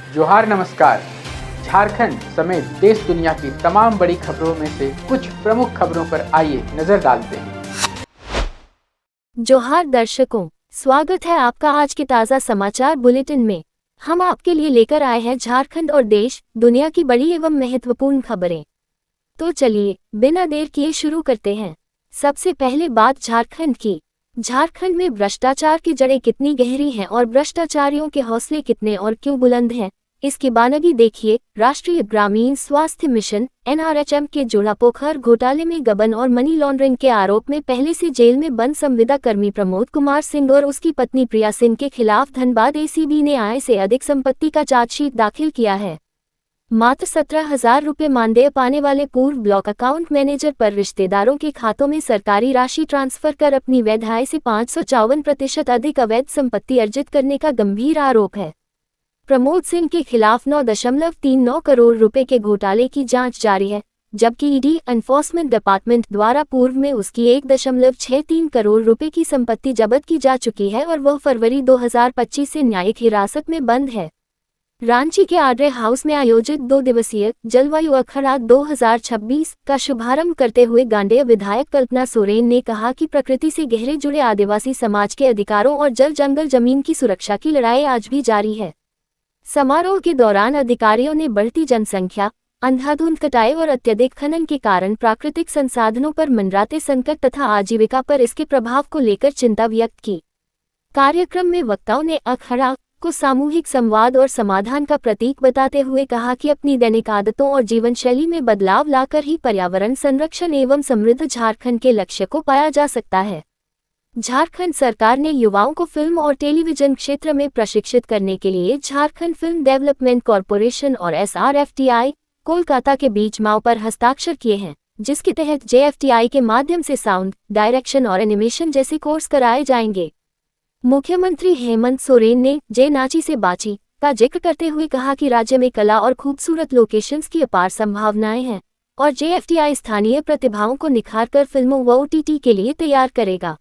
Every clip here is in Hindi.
जोहार नमस्कार। झारखंड समेत देश दुनिया की तमाम बड़ी खबरों में से कुछ प्रमुख खबरों पर आइए नजर डालते हैं। जोहार दर्शकों, स्वागत है आपका आज के ताज़ा समाचार बुलेटिन में। हम आपके लिए लेकर आए हैं झारखंड और देश दुनिया की बड़ी एवं महत्वपूर्ण खबरें। तो चलिए बिना देर किए शुरू करते हैं। सबसे पहले बात झारखंड की। झारखंड में भ्रष्टाचार की जड़ें कितनी गहरी हैं और भ्रष्टाचारियों के हौसले कितने और क्यों बुलंद हैं, इसकी बानगी देखिए। राष्ट्रीय ग्रामीण स्वास्थ्य मिशन (NRHM) के जोड़ापोखर घोटाले में गबन और मनी लॉन्ड्रिंग के आरोप में पहले से जेल में बंद संविदा कर्मी प्रमोद कुमार सिंह और उसकी पत्नी प्रिया सिंह के खिलाफ धनबाद ACB ने आय से अधिक संपत्ति का चार्जशीट दाखिल किया है। मात्र 17,000 रुपये मानदेय पाने वाले पूर्व ब्लॉक अकाउंट मैनेजर पर रिश्तेदारों के खातों में सरकारी राशि ट्रांसफर कर अपनी वैध आय से 554% अधिक अवैध संपत्ति अर्जित करने का गंभीर आरोप है। प्रमोद सिंह के खिलाफ 9.39 करोड़ रुपए के घोटाले की जांच जारी है, जबकि ईडी एनफोर्समेंट डिपार्टमेंट द्वारा पूर्व में उसकी 1.63 करोड़ रुपए की संपत्ति जब्त की जा चुकी है और वह फरवरी 2025 से न्यायिक हिरासत में बंद है। रांची के आड्रे हाउस में आयोजित 2 दिवसीय जलवायु अखाड़ा 2026 का शुभारंभ करते हुए गांडेय विधायक कल्पना सोरेन ने कहा कि प्रकृति से गहरे जुड़े आदिवासी समाज के अधिकारों और जल जंगल जमीन की सुरक्षा की लड़ाई आज भी जारी है। समारोह के दौरान अधिकारियों ने बढ़ती जनसंख्या, अंधाधुंध कटाई और अत्यधिक खनन के कारण प्राकृतिक संसाधनों पर मंडराते संकट तथा आजीविका पर इसके प्रभाव को लेकर चिंता व्यक्त की। कार्यक्रम में वक्ताओं ने अखाड़ा को सामूहिक संवाद और समाधान का प्रतीक बताते हुए कहा कि अपनी दैनिक आदतों और जीवन शैली में बदलाव लाकर ही पर्यावरण संरक्षण एवं समृद्ध झारखंड के लक्ष्य को पाया जा सकता है। झारखंड सरकार ने युवाओं को फिल्म और टेलीविजन क्षेत्र में प्रशिक्षित करने के लिए झारखंड फिल्म डेवलपमेंट कॉरपोरेशन और SRFTI कोलकाता के बीच MOU पर हस्ताक्षर किए हैं, जिसके तहत JFTI के माध्यम से साउंड, डायरेक्शन और एनिमेशन जैसे कोर्स कराए जाएंगे। मुख्यमंत्री हेमंत सोरेन ने जे नाची से बाची का जिक्र करते हुए कहा कि राज्य में कला और खूबसूरत लोकेशंस की अपार संभावनाएं हैं और JFTI स्थानीय प्रतिभाओं को निखारकर फिल्मों व OTT के लिए तैयार करेगा।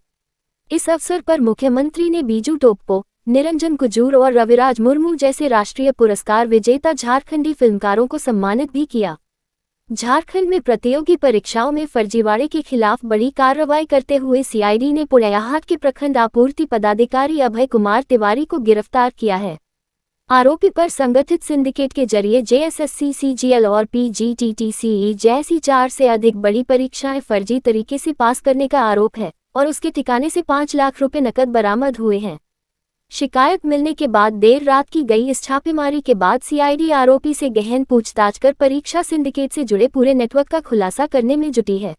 इस अवसर पर मुख्यमंत्री ने बीजू टोप्पो, निरंजन कुजूर और रविराज मुर्मू जैसे राष्ट्रीय पुरस्कार विजेता झारखंडी फिल्मकारों को सम्मानित भी किया। झारखंड में प्रतियोगी परीक्षाओं में फर्जीवाड़े के खिलाफ बड़ी कार्रवाई करते हुए CID ने पोड़ैयाहाट के प्रखंड आपूर्ति पदाधिकारी अभय कुमार तिवारी को गिरफ्तार किया है। आरोपी पर संगठित सिंडिकेट के जरिए JSSC, CGL और PGTTCE जैसी 4 से अधिक बड़ी परीक्षाएं फर्जी तरीके से पास करने का आरोप है और उसके ठिकाने से 5 लाख रुपए नकद बरामद हुए हैं। शिकायत मिलने के बाद देर रात की गई इस छापेमारी के बाद CID आरोपी से गहन पूछताछ कर परीक्षा सिंडिकेट से जुड़े पूरे नेटवर्क का खुलासा करने में जुटी है।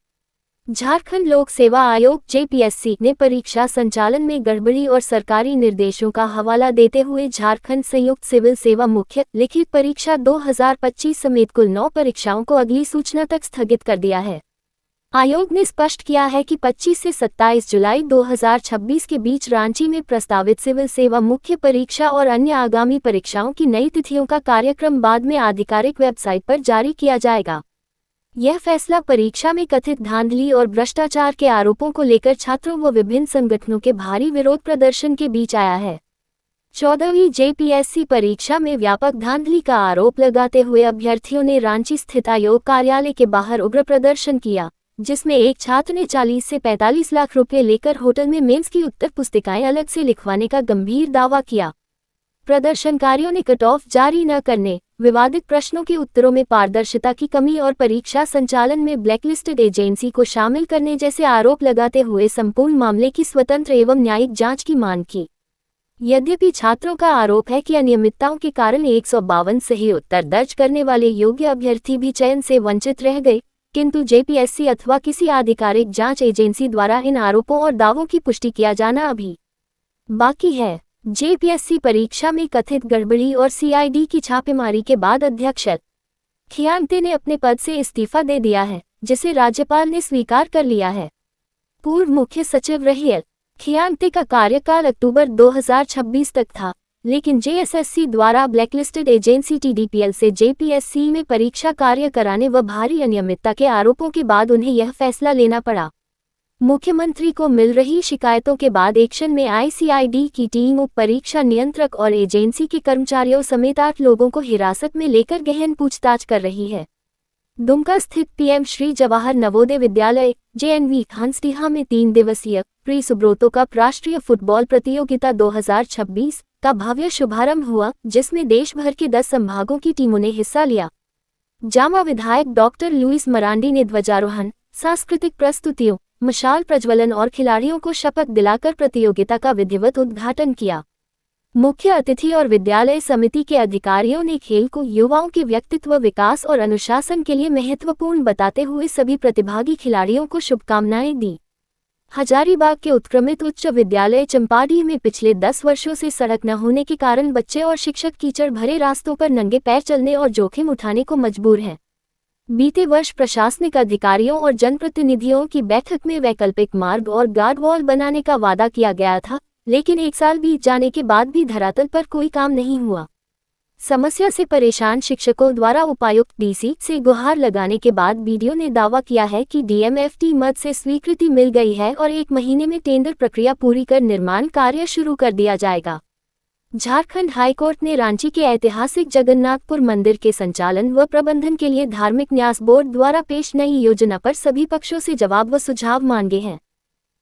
झारखंड लोक सेवा आयोग JPSC ने परीक्षा संचालन में गड़बड़ी और सरकारी निर्देशों का हवाला देते हुए झारखंड संयुक्त सिविल सेवा मुख्य लिखित परीक्षा 2025 समेत कुल 9 परीक्षाओं को अगली सूचना तक स्थगित कर दिया है। आयोग ने स्पष्ट किया है कि 25 से 27 जुलाई 2026 के बीच रांची में प्रस्तावित सिविल सेवा मुख्य परीक्षा और अन्य आगामी परीक्षाओं की नई तिथियों का कार्यक्रम बाद में आधिकारिक वेबसाइट पर जारी किया जाएगा। यह फैसला परीक्षा में कथित धांधली और भ्रष्टाचार के आरोपों को लेकर छात्रों व विभिन्न संगठनों के भारी विरोध प्रदर्शन के बीच आया है। 14वीं JPSC परीक्षा में व्यापक धांधली का आरोप लगाते हुए अभ्यर्थियों ने रांची स्थित आयोग कार्यालय के बाहर उग्र प्रदर्शन किया, जिसमें एक छात्र ने 40 से 45 लाख रुपए लेकर होटल में मेंस की उत्तर पुस्तिकाएं अलग से लिखवाने का गंभीर दावा किया। प्रदर्शनकारियों ने कट ऑफ जारी न करने, विवादित प्रश्नों के उत्तरों में पारदर्शिता की कमी और परीक्षा संचालन में ब्लैकलिस्टेड एजेंसी को शामिल करने जैसे आरोप लगाते हुए संपूर्ण मामले की स्वतंत्र एवं न्यायिक जांच की मांग की। यद्यपि छात्रों का आरोप है कि अनियमितताओं के कारण 152 सही उत्तर दर्ज करने वाले योग्य अभ्यर्थी भी चयन से वंचित रह गए, किंतु JPSC अथवा किसी आधिकारिक जांच एजेंसी द्वारा इन आरोपों और दावों की पुष्टि किया जाना अभी बाकी है। JPSC परीक्षा में कथित गड़बड़ी और CID की छापेमारी के बाद अध्यक्ष खियांग्ते ने अपने पद से इस्तीफा दे दिया है, जिसे राज्यपाल ने स्वीकार कर लिया है। पूर्व मुख्य सचिव रहे खियांग्ते का कार्यकाल अक्टूबर 2026 तक था, लेकिन JSSC द्वारा ब्लैकलिस्टेड एजेंसी TDPL से JPSC में परीक्षा कार्य कराने व भारी अनियमितता के आरोपों के बाद उन्हें यह फैसला लेना पड़ा। मुख्यमंत्री को मिल रही शिकायतों के बाद एक्शन में आईसीआईडी की टीम उप परीक्षा नियंत्रक और एजेंसी के कर्मचारियों समेत 8 लोगों को हिरासत में लेकर गहन पूछताछ कर रही है। दुमका स्थित पीएम श्री जवाहर नवोदय विद्यालय जेएनवी हंसडीहा में 3 दिवसीय प्री सुब्रोतो कप राष्ट्रीय फुटबॉल प्रतियोगिता 2026 का भव्य शुभारंभ हुआ, जिसमें देश भर के 10 संभागों की टीमों ने हिस्सा लिया। जामा विधायक डॉक्टर लुइस मरांडी ने ध्वजारोहण, सांस्कृतिक प्रस्तुतियों, मशाल प्रज्वलन और खिलाड़ियों को शपथ दिलाकर प्रतियोगिता का विधिवत उद्घाटन किया। मुख्य अतिथि और विद्यालय समिति के अधिकारियों ने खेल को युवाओं के व्यक्तित्व विकास और अनुशासन के लिए महत्वपूर्ण बताते हुए सभी प्रतिभागी खिलाड़ियों को शुभकामनाएं दी। हजारीबाग के उत्क्रमित उच्च विद्यालय चंपाडीह में पिछले 10 वर्षों से सड़क न होने के कारण बच्चे और शिक्षक कीचड़ भरे रास्तों पर नंगे पैर चलने और जोखिम उठाने को मजबूर हैं। बीते वर्ष प्रशासनिक अधिकारियों और जनप्रतिनिधियों की बैठक में वैकल्पिक मार्ग और गार्ड वॉल बनाने का वादा किया गया था, लेकिन 1 साल बीत जाने के बाद भी धरातल पर कोई काम नहीं हुआ। समस्या से परेशान शिक्षकों द्वारा उपायुक्त डीसी से गुहार लगाने के बाद बीडीओ ने दावा किया है कि डीएमएफटी मद से स्वीकृति मिल गई है और 1 महीने में टेंडर प्रक्रिया पूरी कर निर्माण कार्य शुरू कर दिया जाएगा। झारखंड हाईकोर्ट ने रांची के ऐतिहासिक जगन्नाथपुर मंदिर के संचालन व प्रबंधन के लिए धार्मिक न्यास बोर्ड द्वारा पेश नई योजना पर सभी पक्षों से जवाब व सुझाव मांगे हैं।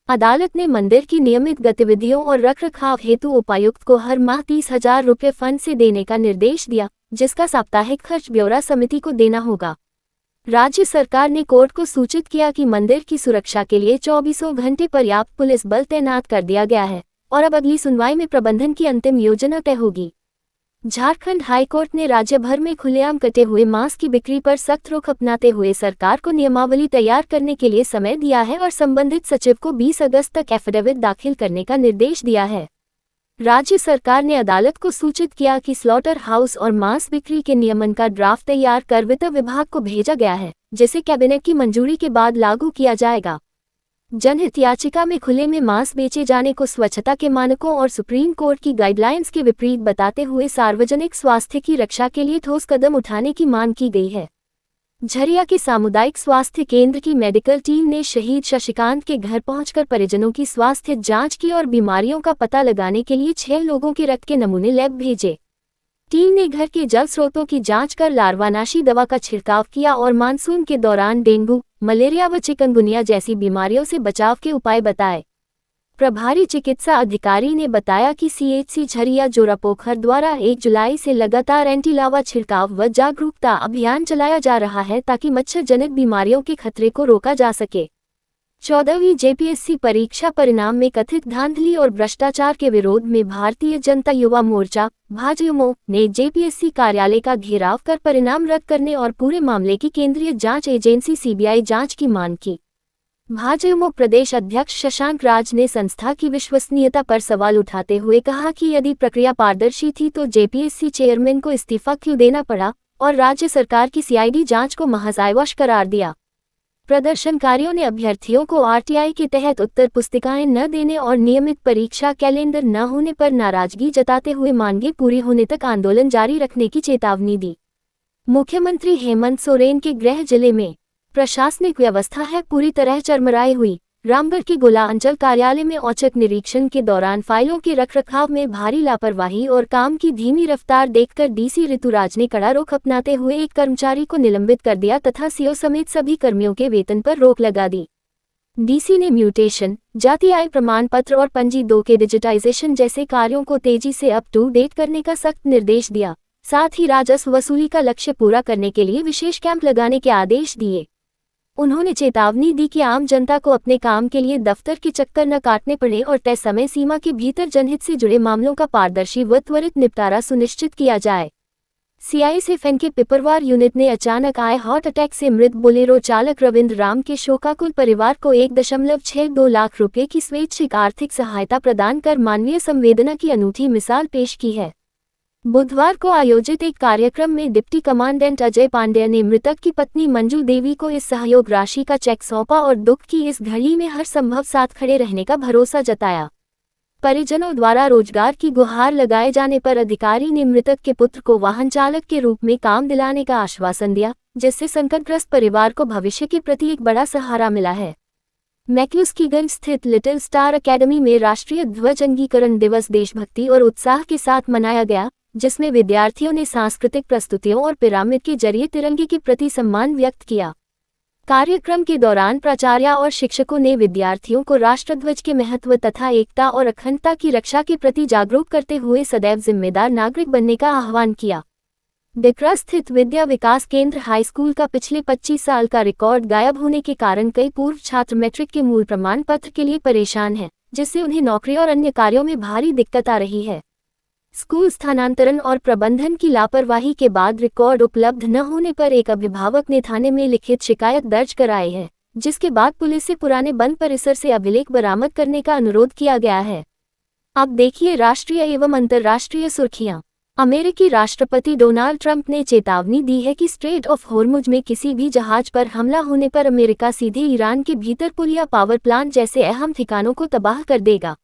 अदालत ने मंदिर की नियमित गतिविधियों और रखरखाव हेतु उपायुक्त को हर माह 30,000 रुपये फंड से देने का निर्देश दिया, जिसका साप्ताहिक खर्च ब्यौरा समिति को देना होगा। राज्य सरकार ने कोर्ट को सूचित किया कि मंदिर की सुरक्षा के लिए 24 घंटे पर्याप्त पुलिस बल तैनात कर दिया गया है और अब अगली सुनवाई में प्रबंधन की अंतिम योजना तय होगी। झारखंड हाईकोर्ट ने राज्य भर में खुलेआम कटे हुए मांस की बिक्री पर सख्त रुख अपनाते हुए सरकार को नियमावली तैयार करने के लिए समय दिया है और संबंधित सचिव को 20 अगस्त तक एफिडेविट दाखिल करने का निर्देश दिया है। राज्य सरकार ने अदालत को सूचित किया कि स्लॉटर हाउस और मांस बिक्री के नियमन का ड्राफ्ट तैयार कर वित्त विभाग को भेजा गया है, जिसे कैबिनेट की मंजूरी के बाद लागू किया जाएगा। जनहित याचिका में खुले में मांस बेचे जाने को स्वच्छता के मानकों और सुप्रीम कोर्ट की गाइडलाइंस के विपरीत बताते हुए सार्वजनिक स्वास्थ्य की रक्षा के लिए ठोस कदम उठाने की मांग की गई है। झरिया के सामुदायिक स्वास्थ्य केंद्र की मेडिकल टीम ने शहीद शशिकांत के घर पहुंचकर परिजनों की स्वास्थ्य जांच की और बीमारियों का पता लगाने के लिए 6 लोगों के रक्त के नमूने लैब भेजे। टीम ने घर के जल स्रोतों की जांच कर लार्वानाशी दवा का छिड़काव किया और मानसून के दौरान डेंगू, मलेरिया व चिकनगुनिया जैसी बीमारियों से बचाव के उपाय बताए। प्रभारी चिकित्सा अधिकारी ने बताया कि सीएचसी झरिया जोरापोखर द्वारा 1 जुलाई से लगातार एंटी लावा छिड़काव व जागरूकता अभियान चलाया जा रहा है ताकि मच्छर जनित बीमारियों के खतरे को रोका जा सके। 14वीं जेपीएससी परीक्षा परिणाम में कथित धांधली और भ्रष्टाचार के विरोध में भारतीय जनता युवा मोर्चा भाजयुमो ने जेपीएससी कार्यालय का घेराव कर परिणाम रद्द करने और पूरे मामले की केंद्रीय जांच एजेंसी सीबीआई जांच की मांग की। भाजयुमो प्रदेश अध्यक्ष शशांक राज ने संस्था की विश्वसनीयता पर सवाल उठाते हुए कहा कि यदि प्रक्रिया पारदर्शी थी तो जेपीएससी चेयरमैन को इस्तीफा क्यों देना पड़ा और राज्य सरकार की सीआईडी जांच को महज आइवश करार दिया। प्रदर्शनकारियों ने अभ्यर्थियों को आरटीआई के तहत उत्तर पुस्तिकाएं न देने और नियमित परीक्षा कैलेंडर न होने पर नाराजगी जताते हुए मांगे पूरी होने तक आंदोलन जारी रखने की चेतावनी दी। मुख्यमंत्री हेमंत सोरेन के गृह जिले में प्रशासनिक व्यवस्था है पूरी तरह चरमराई हुई। रामगढ़ के गोला अंचल कार्यालय में औचक निरीक्षण के दौरान फाइलों के रखरखाव में भारी लापरवाही और काम की धीमी रफ्तार देखकर डीसी ऋतुराज ने कड़ा रुख अपनाते हुए एक कर्मचारी को निलंबित कर दिया तथा सीओ समेत सभी कर्मियों के वेतन पर रोक लगा दी। डीसी ने म्यूटेशन, जाति आय प्रमाण पत्र और पंजी 2 के डिजिटाइजेशन जैसे कार्यों को तेजी से अप टू डेट करने का सख्त निर्देश दिया। साथ ही राजस्व वसूली का लक्ष्य पूरा करने के लिए विशेष कैंप लगाने के आदेश दिए। उन्होंने चेतावनी दी कि आम जनता को अपने काम के लिए दफ्तर के चक्कर न काटने पड़े और तय समय सीमा के भीतर जनहित से जुड़े मामलों का पारदर्शी व त्वरित निपटारा सुनिश्चित किया जाए। सीआईएसएफएन के पिपरवार यूनिट ने अचानक आए हार्ट अटैक से मृत बोलेरो चालक रविंद्र राम के शोकाकुल परिवार को 1.62 लाख रुपये की स्वैच्छिक आर्थिक सहायता प्रदान कर मानवीय संवेदना की अनूठी मिसाल पेश की है। बुधवार को आयोजित एक कार्यक्रम में डिप्टी कमांडेंट अजय पांडेय ने मृतक की पत्नी मंजू देवी को इस सहयोग राशि का चेक सौंपा और दुख की इस घड़ी में हर संभव साथ खड़े रहने का भरोसा जताया। परिजनों द्वारा रोजगार की गुहार लगाए जाने पर अधिकारी ने मृतक के पुत्र को वाहन चालक के रूप में काम दिलाने का आश्वासन दिया, जिससे संकटग्रस्त परिवार को भविष्य के प्रति एक बड़ा सहारा मिला है। मैक्लुस्कीगंज स्थित लिटिल स्टार अकेडमी में राष्ट्रीय ध्वज अंगीकरण दिवस देशभक्ति और उत्साह के साथ मनाया गया, जिसमें विद्यार्थियों ने सांस्कृतिक प्रस्तुतियों और पिरामिड के जरिए तिरंगे के प्रति सम्मान व्यक्त किया। कार्यक्रम के दौरान प्राचार्य और शिक्षकों ने विद्यार्थियों को राष्ट्रध्वज के महत्व तथा एकता और अखंडता की रक्षा के प्रति जागरूक करते हुए सदैव जिम्मेदार नागरिक बनने का आह्वान किया। डिकरा स्थित विद्या विकास केंद्र हाई स्कूल का पिछले 25 साल का रिकॉर्ड गायब होने के कारण कई पूर्व छात्र मैट्रिक के मूल प्रमाण पत्र के लिए परेशान हैं, जिससे उन्हें नौकरी और अन्य कार्यों में भारी दिक्कत आ रही है। स्कूल स्थानांतरण और प्रबंधन की लापरवाही के बाद रिकॉर्ड उपलब्ध न होने पर एक अभिभावक ने थाने में लिखित शिकायत दर्ज कराई है, जिसके बाद पुलिस से पुराने बंद परिसर से अभिलेख बरामद करने का अनुरोध किया गया है। अब देखिए राष्ट्रीय एवं अंतर्राष्ट्रीय सुर्खियां। अमेरिकी राष्ट्रपति डोनाल्ड ट्रंप ने चेतावनी दी है कि स्ट्रेट ऑफ होर्मुज में किसी भी जहाज पर हमला होने पर अमेरिका सीधे ईरान के भीतर पुल या पावर प्लांट जैसे अहम ठिकानों को तबाह कर देगा।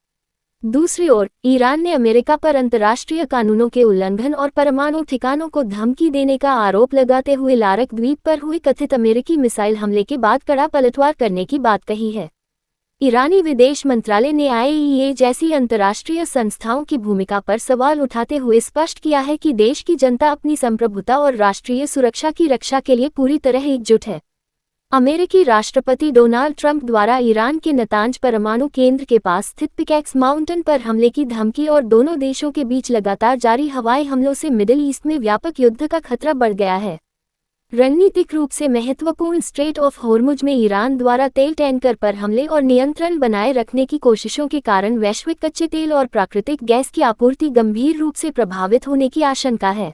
दूसरी ओर, ईरान ने अमेरिका पर अंतर्राष्ट्रीय कानूनों के उल्लंघन और परमाणु ठिकानों को धमकी देने का आरोप लगाते हुए लारक द्वीप पर हुए कथित अमेरिकी मिसाइल हमले के बाद कड़ा पलटवार करने की बात कही है। ईरानी विदेश मंत्रालय ने आईएईए जैसी अंतर्राष्ट्रीय संस्थाओं की भूमिका पर सवाल उठाते हुए स्पष्ट किया है कि देश की जनता अपनी संप्रभुता और राष्ट्रीय सुरक्षा की रक्षा के लिए पूरी तरह एकजुट है। अमेरिकी राष्ट्रपति डोनाल्ड ट्रंप द्वारा ईरान के नतांज परमाणु केंद्र के पास स्थित पिकैक्स माउंटेन पर हमले की धमकी और दोनों देशों के बीच लगातार जारी हवाई हमलों से मिडिल ईस्ट में व्यापक युद्ध का खतरा बढ़ गया है। रणनीतिक रूप से महत्वपूर्ण स्ट्रेट ऑफ होर्मुज में ईरान द्वारा तेल टैंकर पर हमले और नियंत्रण बनाए रखने की कोशिशों के कारण वैश्विक कच्चे तेल और प्राकृतिक गैस की आपूर्ति गंभीर रूप से प्रभावित होने की आशंका है।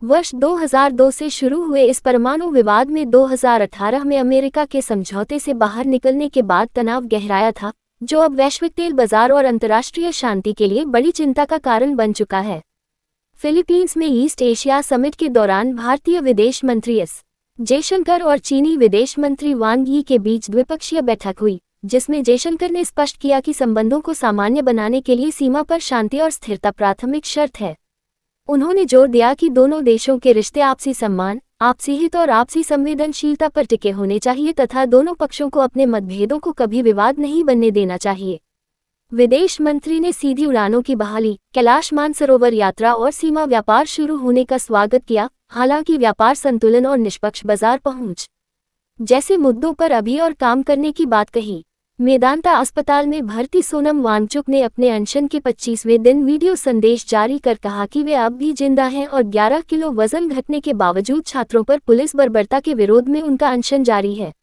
वर्ष 2002 से शुरू हुए इस परमाणु विवाद में 2018 में अमेरिका के समझौते से बाहर निकलने के बाद तनाव गहराया था, जो अब वैश्विक तेल बाजार और अंतर्राष्ट्रीय शांति के लिए बड़ी चिंता का कारण बन चुका है। फिलीपींस में ईस्ट एशिया समिट के दौरान भारतीय विदेश मंत्री एस जयशंकर और चीनी विदेश मंत्री वांग यी के बीच द्विपक्षीय बैठक हुई, जिसमें जयशंकर ने स्पष्ट किया कि संबंधों को सामान्य बनाने के लिए सीमा पर शांति और स्थिरता प्राथमिक शर्त है। उन्होंने जोर दिया कि दोनों देशों के रिश्ते आपसी सम्मान, आपसी हित और आपसी संवेदनशीलता पर टिके होने चाहिए तथा दोनों पक्षों को अपने मतभेदों को कभी विवाद नहीं बनने देना चाहिए। विदेश मंत्री ने सीधी उड़ानों की बहाली, कैलाश मानसरोवर यात्रा और सीमा व्यापार शुरू होने का स्वागत किया, हालांकि व्यापार संतुलन और निष्पक्ष बाजार पहुंच जैसे मुद्दों पर अभी और काम करने की बात कही। मेदांता अस्पताल में भर्ती सोनम वांगचुक ने अपने अनशन के 25वें दिन वीडियो संदेश जारी कर कहा कि वे अब भी जिंदा हैं और 11 किलो वजन घटने के बावजूद छात्रों पर पुलिस बर्बरता के विरोध में उनका अनशन जारी है।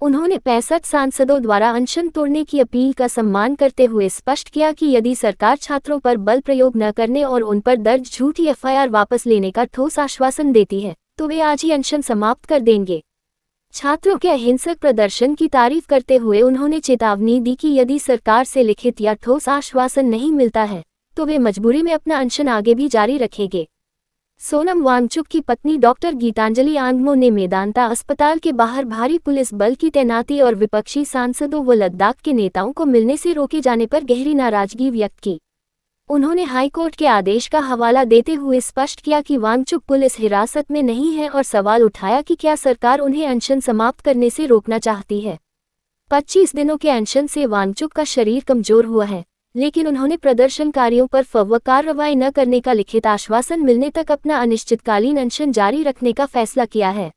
उन्होंने 65 सांसदों द्वारा अनशन तोड़ने की अपील का सम्मान करते हुए स्पष्ट किया कि यदि सरकार छात्रों पर बल प्रयोग न करने और उन पर दर्ज झूठी एफआईआर वापस लेने का ठोस आश्वासन देती है, तो वे आज ही अनशन समाप्त कर देंगे। छात्रों के अहिंसक प्रदर्शन की तारीफ करते हुए उन्होंने चेतावनी दी कि यदि सरकार से लिखित या ठोस आश्वासन नहीं मिलता है, तो वे मजबूरी में अपना अनशन आगे भी जारी रखेंगे। सोनम वांगचुक की पत्नी डॉक्टर गीतांजलि आंगमो ने मेदांता अस्पताल के बाहर भारी पुलिस बल की तैनाती और विपक्षी सांसदों व लद्दाख के नेताओं को मिलने से रोके जाने पर गहरी नाराजगी व्यक्त की। उन्होंने हाईकोर्ट के आदेश का हवाला देते हुए स्पष्ट किया कि वांगचुक पुलिस हिरासत में नहीं है और सवाल उठाया कि क्या सरकार उन्हें अनशन समाप्त करने से रोकना चाहती है। 25 दिनों के अनशन से वांगचुक का शरीर कमजोर हुआ है, लेकिन उन्होंने प्रदर्शनकारियों पर फौरी कार्रवाई न करने का लिखित आश्वासन मिलने तक अपना अनिश्चितकालीन अनशन जारी रखने का फैसला किया है।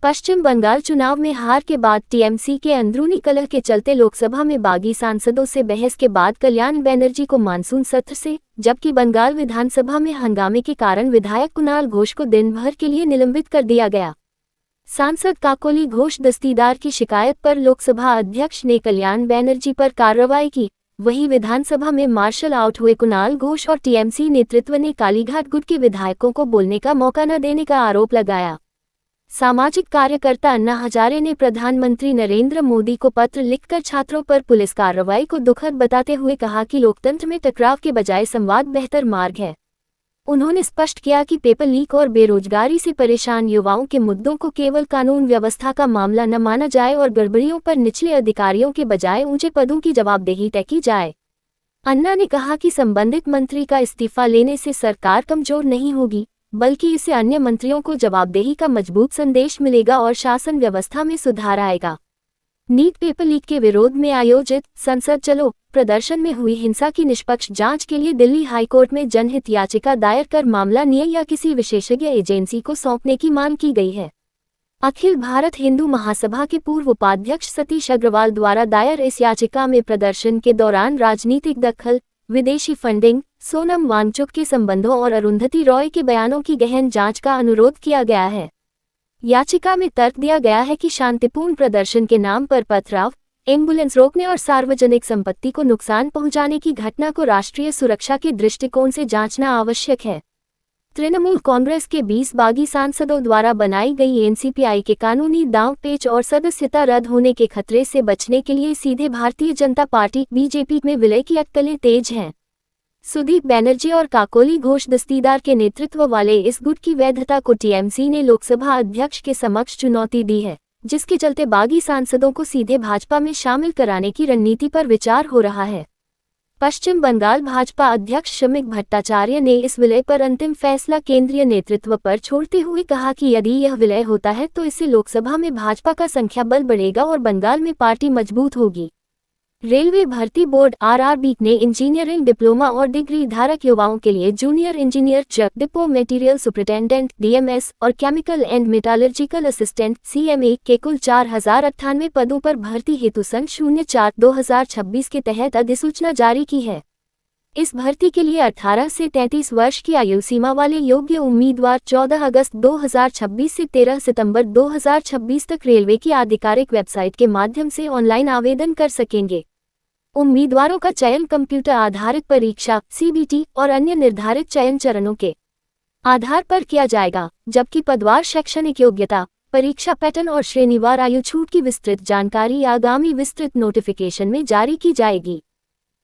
पश्चिम बंगाल चुनाव में हार के बाद टीएमसी के अंदरूनी कलह के चलते लोकसभा में बागी सांसदों से बहस के बाद कल्याण बनर्जी को मानसून सत्र से, जबकि बंगाल विधानसभा में हंगामे के कारण विधायक कुणाल घोष को दिन भर के लिए निलंबित कर दिया गया। सांसद काकोली घोष दस्तीदार की शिकायत पर लोकसभा अध्यक्ष ने कल्याण बनर्जी पर कार्रवाई की। वहीं विधानसभा में मार्शल आउट हुए कुणाल घोष और टीएमसी नेतृत्व ने कालीघाट गुट के विधायकों को बोलने का मौका न देने का आरोप लगाया। सामाजिक कार्यकर्ता अन्ना हजारे ने प्रधानमंत्री नरेंद्र मोदी को पत्र लिखकर छात्रों पर पुलिस कार्रवाई को दुखद बताते हुए कहा कि लोकतंत्र में टकराव के बजाय संवाद बेहतर मार्ग है। उन्होंने स्पष्ट किया कि पेपर लीक और बेरोजगारी से परेशान युवाओं के मुद्दों को केवल कानून व्यवस्था का मामला न माना जाए और गड़बड़ियों पर निचले अधिकारियों के बजाय ऊंचे पदों की जवाबदेही तय की जाए। अन्ना ने कहा कि संबंधित मंत्री का इस्तीफा लेने से सरकार कमजोर नहीं होगी, बल्कि इससे अन्य मंत्रियों को जवाबदेही का मजबूत संदेश मिलेगा और शासन व्यवस्था में सुधार आएगा। नीट पेपर लीक के विरोध में आयोजित संसद चलो प्रदर्शन में हुई हिंसा की निष्पक्ष जांच के लिए दिल्ली हाईकोर्ट में जनहित याचिका दायर कर मामला न्याय या किसी विशेषज्ञ एजेंसी को सौंपने की मांग की गई है। अखिल भारत हिंदू महासभा के पूर्व उपाध्यक्ष सतीश अग्रवाल द्वारा दायर इस याचिका में प्रदर्शन के दौरान राजनीतिक दखल, विदेशी फंडिंग, सोनम वांगचुक के संबंधों और अरुंधति रॉय के बयानों की गहन जांच का अनुरोध किया गया है। याचिका में तर्क दिया गया है कि शांतिपूर्ण प्रदर्शन के नाम पर पथराव, एम्बुलेंस रोकने और सार्वजनिक संपत्ति को नुकसान पहुंचाने की घटना को राष्ट्रीय सुरक्षा के दृष्टिकोण से जांचना आवश्यक है। तृणमूल कांग्रेस के 20 बागी सांसदों द्वारा बनाई गई एनसीपीआई के कानूनी दांवपेच और सदस्यता रद्द होने के खतरे से बचने के लिए सीधे भारतीय जनता पार्टी बीजेपी में विलय की अटकलें तेज हैं। सुदीप बनर्जी और काकोली घोष दस्तीदार के नेतृत्व वाले इस गुट की वैधता को टीएमसी ने लोकसभा अध्यक्ष के समक्ष चुनौती दी है, जिसके चलते बागी सांसदों को सीधे भाजपा में शामिल कराने की रणनीति पर विचार हो रहा है। पश्चिम बंगाल भाजपा अध्यक्ष शमिक भट्टाचार्य ने इस विलय पर अंतिम फैसला केंद्रीय नेतृत्व पर छोड़ते हुए कहा कि यदि यह विलय होता है तो इससे लोकसभा में भाजपा का संख्याबल बढ़ेगा और बंगाल में पार्टी मजबूत होगी। रेलवे भर्ती बोर्ड आरआरबी ने इंजीनियरिंग डिप्लोमा और डिग्री धारक युवाओं के लिए junior engineer depot material superintendent DMS और chemical and metallurgical assistant CMA के कुल 4098 पदों पर भर्ती हेतु सन 04/2026 के तहत अधिसूचना जारी की है। इस भर्ती के लिए 18 से 33 वर्ष की आयु सीमा वाले योग्य उम्मीदवार 14 अगस्त 2026 से 13 सितंबर 2026 तक रेलवे की आधिकारिक वेबसाइट के माध्यम से ऑनलाइन आवेदन कर सकेंगे। उम्मीदवारों का चयन कंप्यूटर आधारित परीक्षा सीबीटी और अन्य निर्धारित चयन चरणों के आधार पर किया जाएगा, जबकि पदवार शैक्षणिक योग्यता, परीक्षा पैटर्न और श्रेणीवार आयु छूट की विस्तृत जानकारी आगामी विस्तृत नोटिफिकेशन में जारी की जाएगी।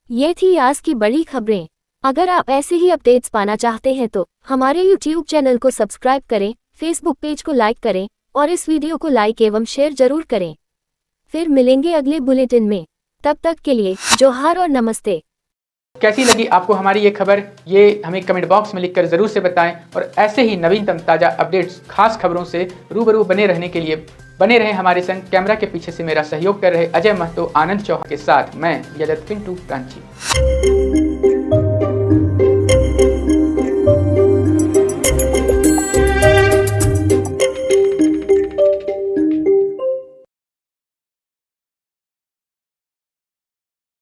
ये थी आज की बड़ी खबरें। अगर आप ऐसे ही अपडेट्स पाना चाहते हैं तो हमारे YouTube चैनल को सब्सक्राइब करें, फेसबुक पेज को लाइक करें और इस वीडियो को लाइक एवं शेयर जरूर करें। फिर मिलेंगे अगले बुलेटिन में, तब तक के लिए जोहार और नमस्ते। कैसी लगी आपको हमारी ये खबर, ये हमें कमेंट बॉक्स में लिखकर जरूर से बताएं और ऐसे ही नवीनतम ताज़ा अपडेट्स, खास खबरों से रूबरू बने रहने के लिए बने रहें हमारे संग। कैमरा के पीछे से मेरा सहयोग कर रहे अजय महतो, आनंद चौहान के साथ मैं यजत पिंटू कांची।